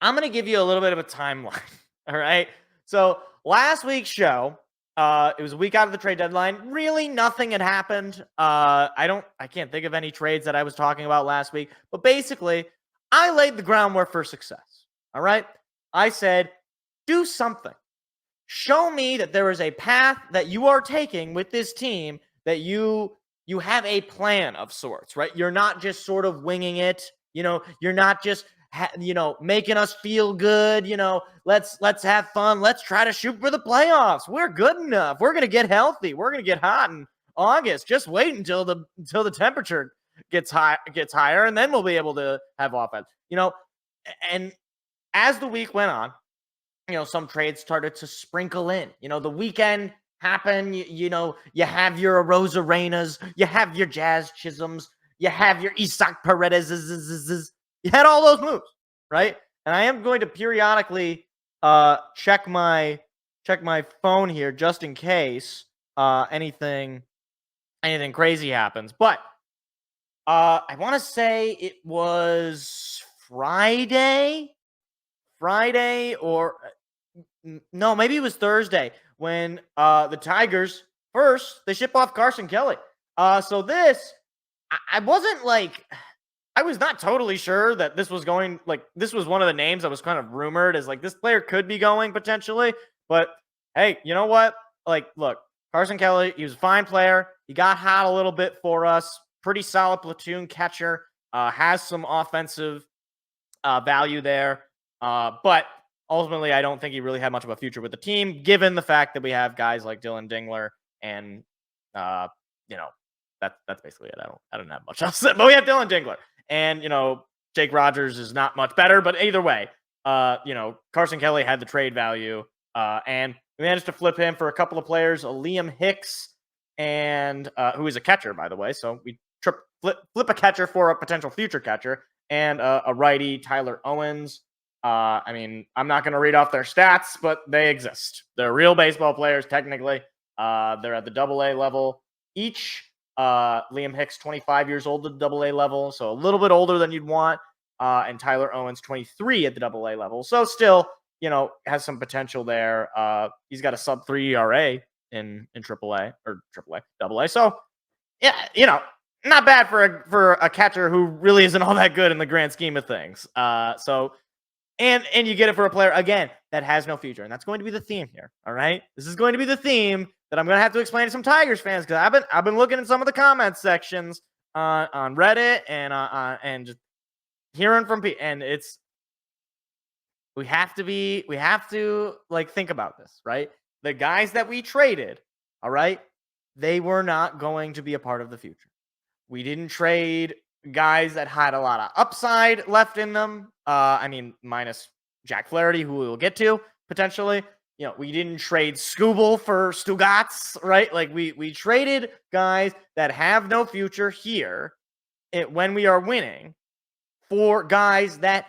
I'm going to give you a little bit of a timeline. All right. So last week's show, it was a week out of the trade deadline. Really, nothing had happened. I can't think of any trades that I was talking about last week. But basically, I laid the groundwork for success. All right. I said, do something. Show me that there is a path that you are taking with this team, that you have a plan of sorts, right? You're not just sort of winging it. You're not just making us feel good. Let's have fun. Let's try to shoot for the playoffs. We're good enough. We're gonna get healthy. We're gonna get hot in August. Just wait until the temperature gets higher, and then we'll be able to have offense. And as the week went on, some trades started to sprinkle in. The weekend happened. You have your Arenas, you have your Jazz Chisholms, you have your Isaac Paredes. You had all those moves, right? And I am going to periodically check my phone here just in case anything crazy happens. But I want to say it was Friday or no, maybe it was Thursday when the Tigers first they ship off Carson Kelly. So this I wasn't like I was not totally sure that this was going this was one of the names that was kind of rumored as this player could be going potentially. But hey, you know what? Look, Carson Kelly, he was a fine player. He got hot a little bit for us. Pretty solid platoon catcher. Has some offensive value there. But ultimately, I don't think he really had much of a future with the team, given the fact that we have guys like Dylan Dingler and that's basically it. I don't have much else. But we have Dylan Dingler and Jake Rogers is not much better. But either way, Carson Kelly had the trade value, and we managed to flip him for a couple of players, a Liam Hicks and who is a catcher, by the way. So we flip a catcher for a potential future catcher and a righty, Tyler Owens. I'm not going to read off their stats, but they exist. They're real baseball players, technically. They're at the AA level each. Liam Hicks, 25 years old at the AA level, so a little bit older than you'd want. And Tyler Owens, 23 at the AA level. So still, has some potential there. He's got a sub-3 ERA in AAA or AA. So, yeah, not bad for a catcher who really isn't all that good in the grand scheme of things. And you get it for a player, again, that has no future. And that's going to be the theme here, all right? This is going to be the theme that I'm going to have to explain to some Tigers fans because I've been looking at some of the comment sections on Reddit and just hearing from people. And we have to think about this, right? The guys that we traded, all right, they were not going to be a part of the future. We didn't trade guys that had a lot of upside left in them. Minus Jack Flaherty, who we'll get to potentially. We didn't trade Skubal for Stugotz, right? We traded guys that have no future here when we are winning for guys that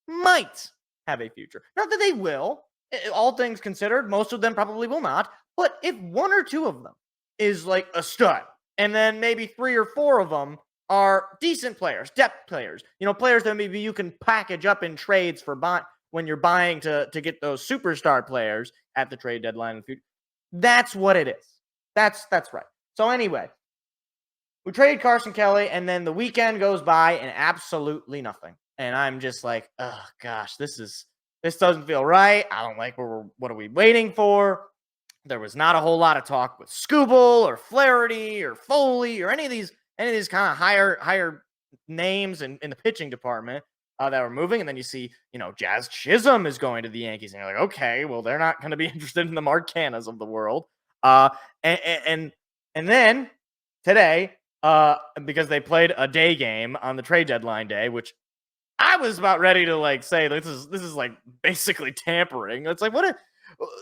might have a future. Not that they will. All things considered, most of them probably will not. But if one or two of them is a stud, and then maybe 3 or 4 of them are decent players, depth players, players that maybe you can package up in trades for when you're buying to get those superstar players at the trade deadline in the future. That's what it is. That's right. So anyway, we trade Carson Kelly, and then the weekend goes by and absolutely nothing. And I'm just like, oh gosh, this doesn't feel right. I don't like what are we waiting for? There was not a whole lot of talk with Skubal or Flaherty or Foley or any of these kind of higher names in the pitching department that were moving. And then you see, Jazz Chisholm is going to the Yankees. And you're like, okay, well, they're not going to be interested in the Marcanas of the world. And then today, because they played a day game on the trade deadline day, which I was about ready to say this is basically tampering. It's what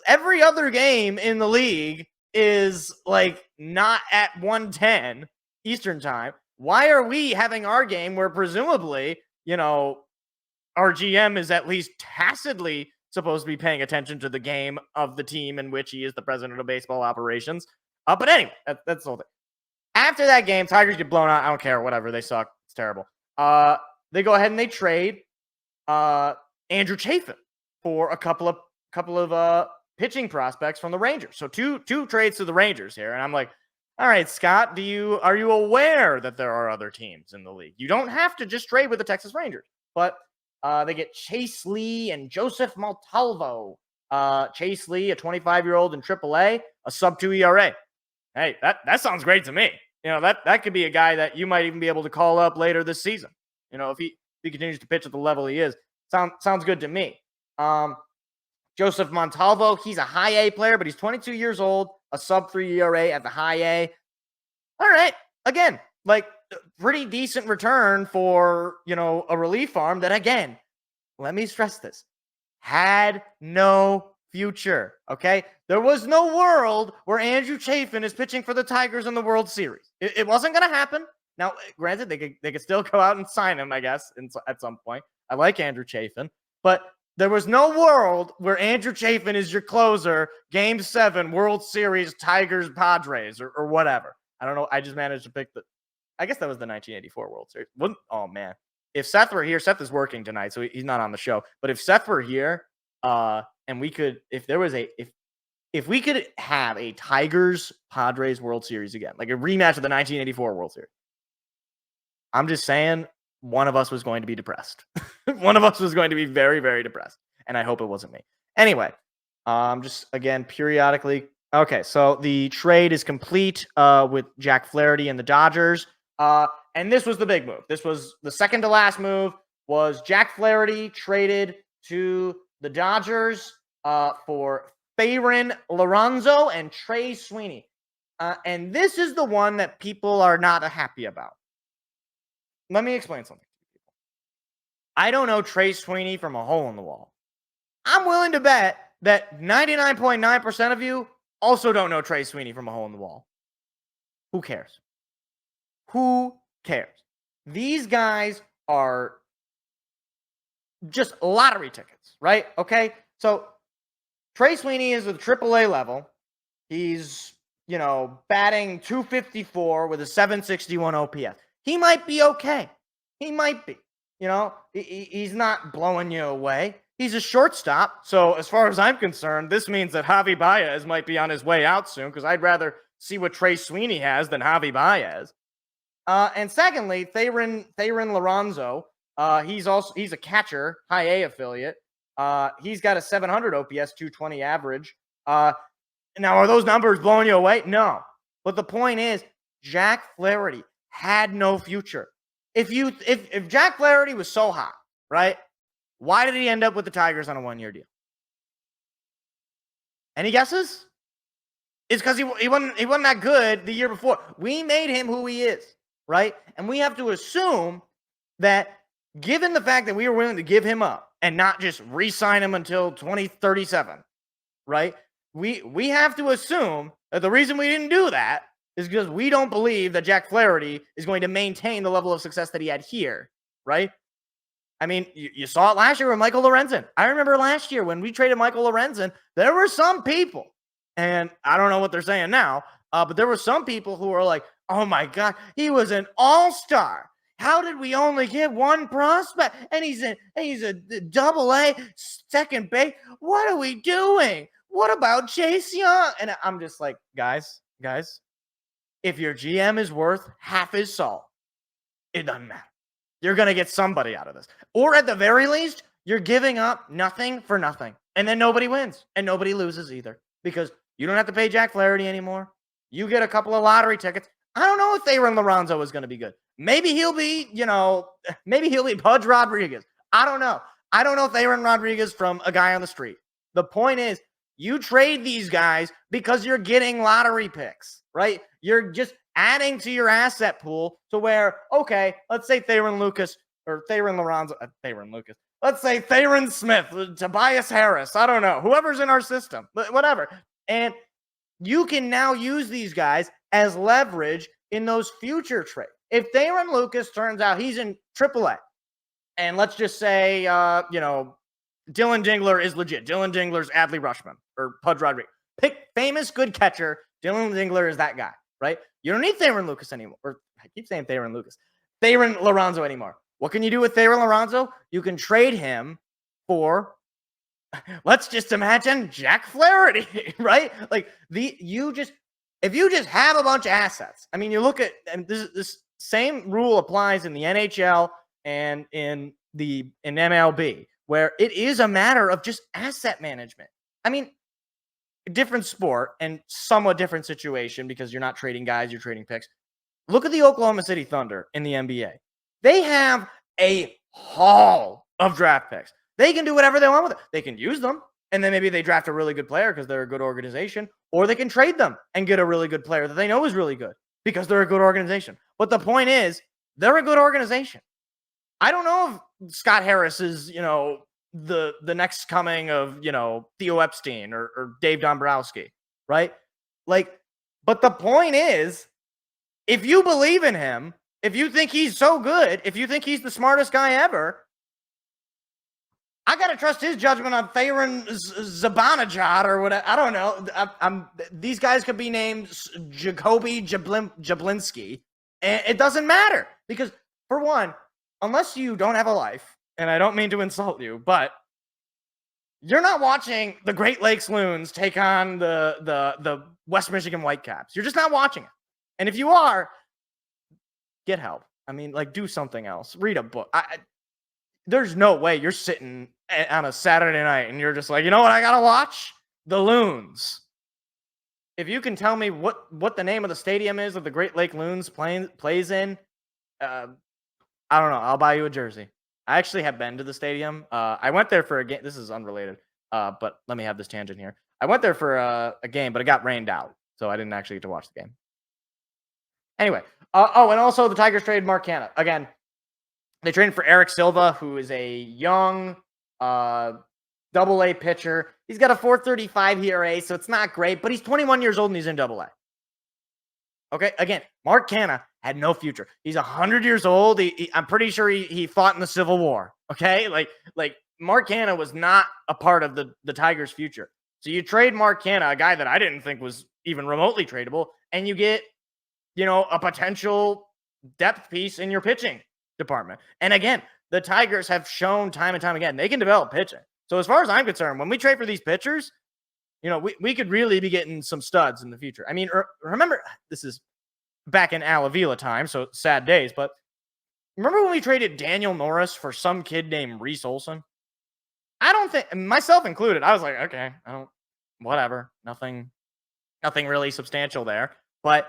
every other game in the league is not at 1:10 Eastern time. Why are we having our game where presumably, our GM is at least tacitly supposed to be paying attention to the game of the team in which he is the president of baseball operations? But anyway, that's the whole thing. After that game, Tigers get blown out. I don't care. Whatever. They suck. It's terrible. They go ahead and they trade Andrew Chafin for a couple of pitching prospects from the Rangers. So two trades to the Rangers here, and I'm like, all right, Scott, are you aware that there are other teams in the league? You don't have to just trade with the Texas Rangers, but they get Chase Lee and Joseph Montalvo. Chase Lee, a 25-year-old in AAA, a sub-2 ERA. Hey, that sounds great to me. That could be a guy that you might even be able to call up later this season. If he continues to pitch at the level he is. Sounds good to me. Joseph Montalvo, he's a high A player, but he's 22 years old, a sub-3 ERA at the high A. All right. Again, like pretty decent return for, a relief arm that, again, let me stress this, had no future, okay? There was no world where Andrew Chafin is pitching for the Tigers in the World Series. It wasn't going to happen. Now, granted, they could still go out and sign him, I guess, at some point. I like Andrew Chafin, but there was no world where Andrew Chafin is your closer, Game 7, World Series, Tigers, Padres, or whatever. I don't know. I just managed to pick I guess that was the 1984 World Series. Oh, man. If Seth were here, Seth is working tonight, so he's not on the show. But if Seth were here, and we could, if we could have a Tigers Padres World Series again, like a rematch of the 1984 World Series, I'm just saying one of us was going to be depressed. One of us was going to be very, very depressed, and I hope it wasn't me. Anyway, just again periodically. Okay, so the trade is complete with Jack Flaherty and the Dodgers. And this was the big move. This was the second to last move. Was Jack Flaherty traded to the Dodgers for Thayron Lorenzo and Trey Sweeney. And this is the one that people are not happy about. Let me explain something to people. I don't know Trey Sweeney from a hole in the wall. I'm willing to bet that 99.9% of you also don't know Trey Sweeney from a hole in the wall. Who cares? Who cares? These guys are just lottery tickets, right? Okay, so Trey Sweeney is at the AAA level. He's, batting .254 with a .761 OPS. He might be okay. He might be. He's not blowing you away. He's a shortstop. So as far as I'm concerned, this means that Javi Baez might be on his way out soon because I'd rather see what Trey Sweeney has than Javi Baez. And secondly, Thayron Lorenzo, he's a catcher, high A affiliate. He's got a 700 OPS, 220 average. Now, are those numbers blowing you away? No. But the point is, Jack Flaherty had no future. If Jack Flaherty was so hot, right? Why did he end up with the Tigers on a 1-year deal? Any guesses? It's because he wasn't that good the year before. We made him who he is, right? And we have to assume that given the fact that we were willing to give him up and not just re-sign him until 2037, right? We have to assume that the reason we didn't do that is because we don't believe that Jack Flaherty is going to maintain the level of success that he had here, right? I mean, you saw it last year with Michael Lorenzen. I remember last year when we traded Michael Lorenzen, there were some people, and I don't know what they're saying now, but there were some people who were like, oh my God, he was an all-star. How did we only get one prospect? And he's a double-A second base. What are we doing? What about Chase Young? And I'm just like, guys, if your GM is worth half his salt, it doesn't matter. You're going to get somebody out of this. Or at the very least, you're giving up nothing for nothing. And then nobody wins and nobody loses either because you don't have to pay Jack Flaherty anymore. You get a couple of lottery tickets. I don't know if Thayron Lorenzo is going to be good. Maybe he'll be Pudge Rodriguez. I don't know. I don't know Thayron Rodriguez from a guy on the street. The point is, you trade these guys because you're getting lottery picks, right? You're just adding to your asset pool to where, okay, let's say Thayron Lorenzo. Let's say Thayron Smith, Tobias Harris. I don't know. Whoever's in our system, whatever. And you can now use these guys as leverage in those future trades. If Thayron Lucas turns out he's in AAA, and let's just say, Dylan Dingler is legit. Dylan Dingler's Adley Rushman or Pudge Rodriguez. Pick famous good catcher. Dylan Dingler is that guy, right? You don't need Thayron Lucas anymore. Or I keep saying Thayron Lorenzo anymore. What can you do with Thayron Lorenzo? You can trade him for, let's just imagine Jack Flaherty, right? Like if you just have a bunch of assets. I mean, you look at, and this same rule applies in the NHL and in MLB, where it is a matter of just asset management. I mean, different sport and somewhat different situation because you're not trading guys, you're trading picks. Look at the Oklahoma City Thunder in the NBA. They have a haul of draft picks. They can do whatever they want with it. They can use them, and then maybe they draft a really good player because they're a good organization, or they can trade them and get a really good player that they know is really good because they're a good organization. But the point is, they're a good organization. I don't know if Scott Harris is, the next coming of, Theo Epstein or Dave Dombrowski, right? Like, but the point is, if you believe in him, if you think he's so good, if you think he's the smartest guy ever, I got to trust his judgment on Theron Zibanejad or whatever. I don't know. These guys could be named Jacoby Jablinski. And it doesn't matter because, for one, unless you don't have a life, and I don't mean to insult you, but you're not watching the Great Lakes Loons take on the West Michigan Whitecaps. You're just not watching it. And if you are, get help. I mean, like, do something else. Read a book. There's no way you're sitting on a Saturday night and you're just like, you know what I gotta watch? The Loons. If you can tell me what the name of the stadium is that the Great Lake Loons plays in, I don't know. I'll buy you a jersey. I actually have been to the stadium. I went there for a game. This is unrelated, but let me have this tangent here. I went there for a game, but it got rained out, so I didn't actually get to watch the game. Anyway, and also the Tigers traded Mark Canha. Again, they traded for Eric Silva, who is a young Double-A pitcher. He's got a 4.35 ERA, so it's not great, but he's 21 years old and he's in Double-A. Okay, again, Mark Canha had no future. He's 100 years old. I'm pretty sure he fought in the Civil War. Okay, like Mark Canha was not a part of the Tigers' future. So you trade Mark Canha, a guy that I didn't think was even remotely tradable, and you get, a potential depth piece in your pitching department. And again, the Tigers have shown time and time again they can develop pitching. So as far as I'm concerned, when we trade for these pitchers, we could really be getting some studs in the future. I mean, remember, this is back in Al Avila time, so sad days, but remember when we traded Daniel Norris for some kid named Reese Olson? I don't think, myself included, I was like, okay, whatever, nothing really substantial there. But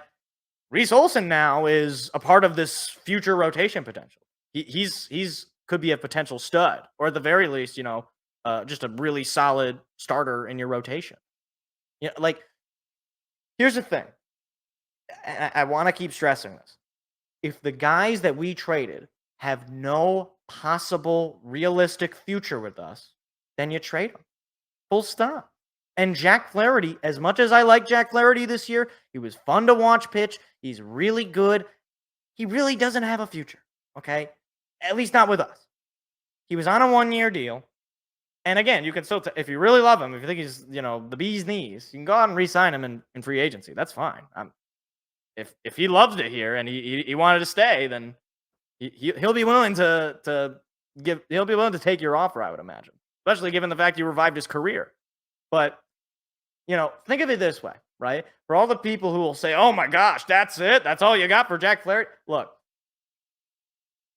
Reese Olson now is a part of this future rotation potential. He's could be a potential stud, or at the very least, just a really solid starter in your rotation. Like, here's the thing. I want to keep stressing this. If the guys that we traded have no possible realistic future with us, then you trade them. Full stop. And Jack Flaherty, as much as I like Jack Flaherty this year, he was fun to watch pitch. He's really good. He really doesn't have a future, okay? At least not with us. He was on a 1-year deal. And again, you can still, if you really love him, if you think he's, the bee's knees, you can go out and re-sign him in free agency. That's fine. If he loves it here and he wanted to stay, then he'll be willing to take your offer, I would imagine. Especially given the fact you revived his career. But, think of it this way, right? For all the people who will say, oh my gosh, that's it. That's all you got for Jack Flaherty. Look,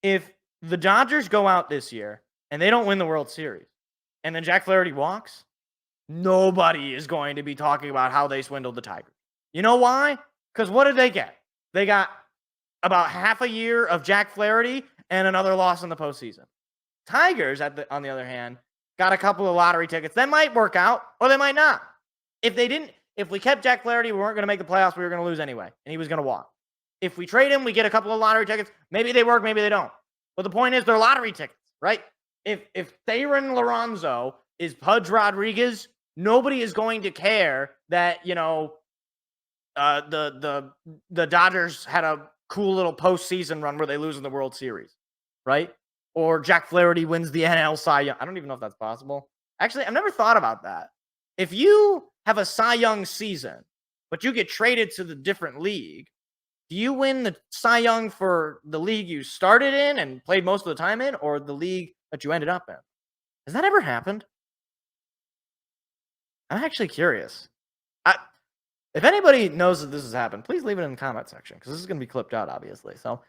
if the Dodgers go out this year and they don't win the World Series, and then Jack Flaherty walks, nobody is going to be talking about how they swindled the Tigers. You know why? Because what did they get? They got about half a year of Jack Flaherty and another loss in the postseason. Tigers, on the other hand, got a couple of lottery tickets. That might work out, or they might not. If we kept Jack Flaherty, we weren't going to make the playoffs. We were going to lose anyway, and he was going to walk. If we trade him, we get a couple of lottery tickets. Maybe they work, maybe they don't. But the point is, they're lottery tickets, right? If Theron Lorenzo is Pudge Rodriguez, nobody is going to care that, the Dodgers had a cool little postseason run where they lose in the World Series, right? Or Jack Flaherty wins the NL Cy Young. I don't even know if that's possible. Actually, I've never thought about that. If you have a Cy Young season, but you get traded to the different league, do you win the Cy Young for the league you started in and played most of the time in, or the league that you ended up in? Has that ever happened? I'm actually curious. I If anybody knows that this has happened, please leave it in the comment section because this is going to be clipped out, obviously. So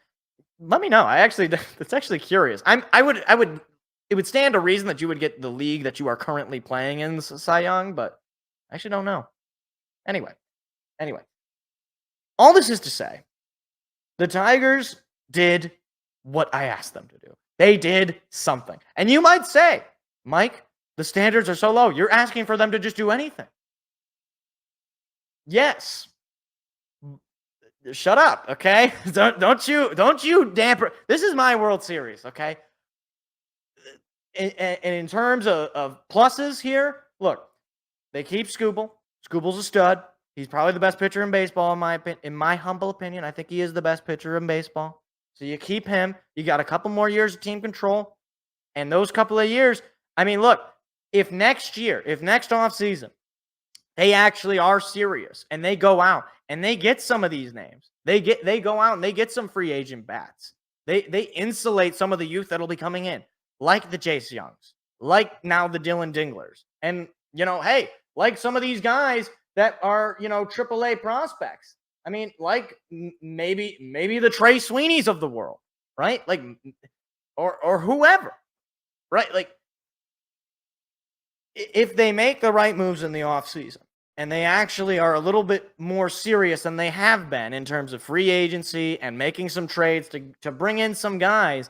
let me know. I actually, it's actually curious. It would stand to reason that you would get the league that you are currently playing in, Cy Young, but I actually don't know. Anyway, anyway, all this is to say, the Tigers did what I asked them to do. They did something, and you might say, Mike, the standards are so low. You're asking for them to just do anything. Yes. Shut up, okay? Don't you damper. This is my World Series, okay? And in terms of pluses here, look, they keep Scooble. Scooble's a stud. He's probably the best pitcher in baseball, in my humble opinion. I think he is the best pitcher in baseball. So you keep him. You got a couple more years of team control. And those couple of years, I mean, look, if next offseason, they actually are serious and they go out and they get some of these names. They go out and they get some free agent bats. They insulate some of the youth that'll be coming in, like the Jace Youngs, like now the Dylan Dinglers. And, hey, like some of these guys that are, AAA prospects. I mean, like maybe the Trey Sweeneys of the world, right? Like, or whoever, right? Like, if they make the right moves in the offseason and they actually are a little bit more serious than they have been in terms of free agency and making some trades to bring in some guys,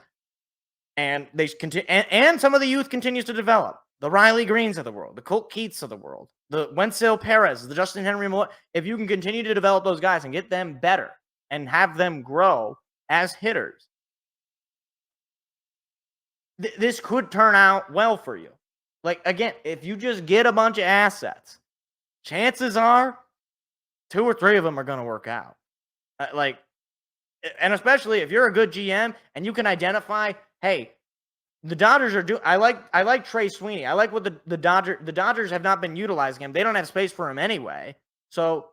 and they continue, and some of the youth continues to develop. The Riley Greens of the world, the Colt Keats of the world, the Wenzel Perez, the Justin Henry Moore. If you can continue to develop those guys and get them better and have them grow as hitters, this could turn out well for you. Like, again, if you just get a bunch of assets, chances are 2 or 3 of them are going to work out. And especially if you're a good GM and you can identify, hey, the Dodgers are doing. I like Trey Sweeney. I like what the Dodgers have not been utilizing him. They don't have space for him anyway. So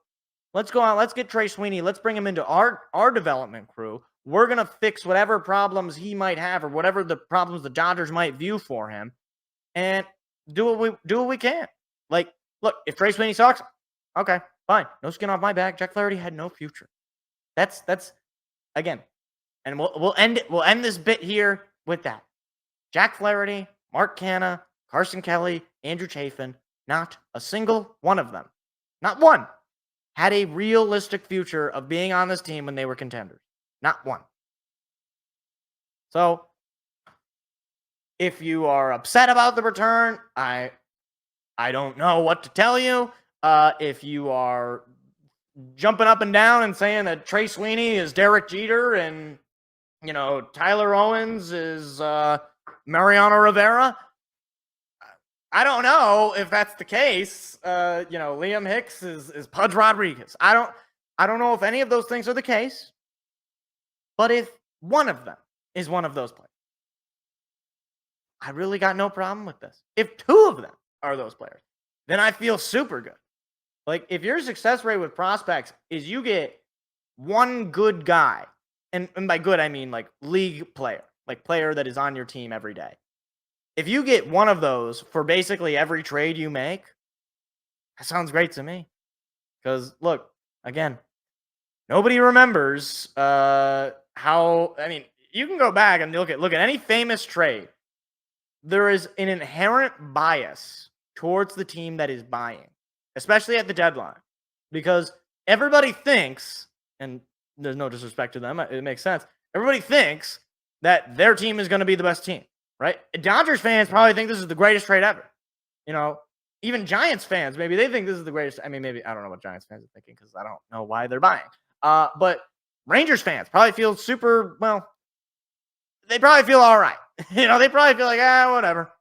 let's go out. Let's get Trey Sweeney. Let's bring him into our development crew. We're gonna fix whatever problems he might have or whatever the problems the Dodgers might view for him, and do what we can. Like, look, if Trey Sweeney sucks, okay, fine. No skin off my back. Jack Flaherty had no future. That's again, and we'll end it. We'll end this bit here with that. Jack Flaherty, Mark Canha, Carson Kelly, Andrew Chafin, not a single one of them, not one, had a realistic future of being on this team when they were contenders. Not one. So, if you are upset about the return, I don't know what to tell you. If you are jumping up and down and saying that Trey Sweeney is Derek Jeter and, Tyler Owens is Mariano Rivera, I don't know if that's the case. Liam Hicks is Pudge Rodriguez. I don't know if any of those things are the case. But if one of them is one of those players, I really got no problem with this. If 2 of them are those players, then I feel super good. Like, if your success rate with prospects is you get one good guy, and by good, I mean like league player, like player that is on your team every day. If you get one of those for basically every trade you make, that sounds great to me. Because, look, again, nobody remembers how, I mean, you can go back and look at any famous trade. There is an inherent bias towards the team that is buying, especially at the deadline, because everybody thinks, and there's no disrespect to them, it makes sense. Everybody thinks that their team is going to be the best team, right? Dodgers fans probably think this is the greatest trade ever. Even Giants fans, maybe they think this is the greatest. I mean, maybe, I don't know what Giants fans are thinking because I don't know why they're buying. But Rangers fans probably feel super, well, they probably feel all right. They probably feel like, whatever.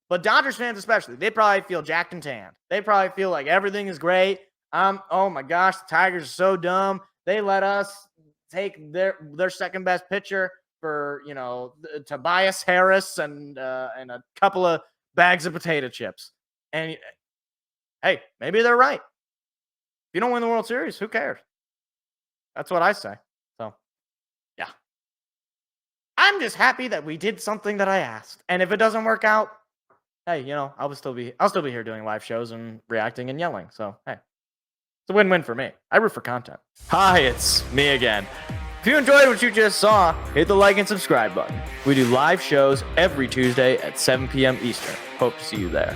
But Dodgers fans especially, they probably feel jacked and tanned. They probably feel like everything is great. Oh my gosh, the Tigers are so dumb. They let us take their second best pitcher for, Tobias Harris and a couple of bags of potato chips. And hey, maybe they're right. If you don't win the World Series, who cares? That's what I say. So, yeah. I'm just happy that we did something that I asked. And if it doesn't work out, hey, I'll still be here doing live shows and reacting and yelling. So hey, it's a win-win for me. I root for content. Hi, it's me again. If you enjoyed what you just saw, hit the like and subscribe button. We do live shows every Tuesday at 7 p.m. Eastern. Hope to see you there.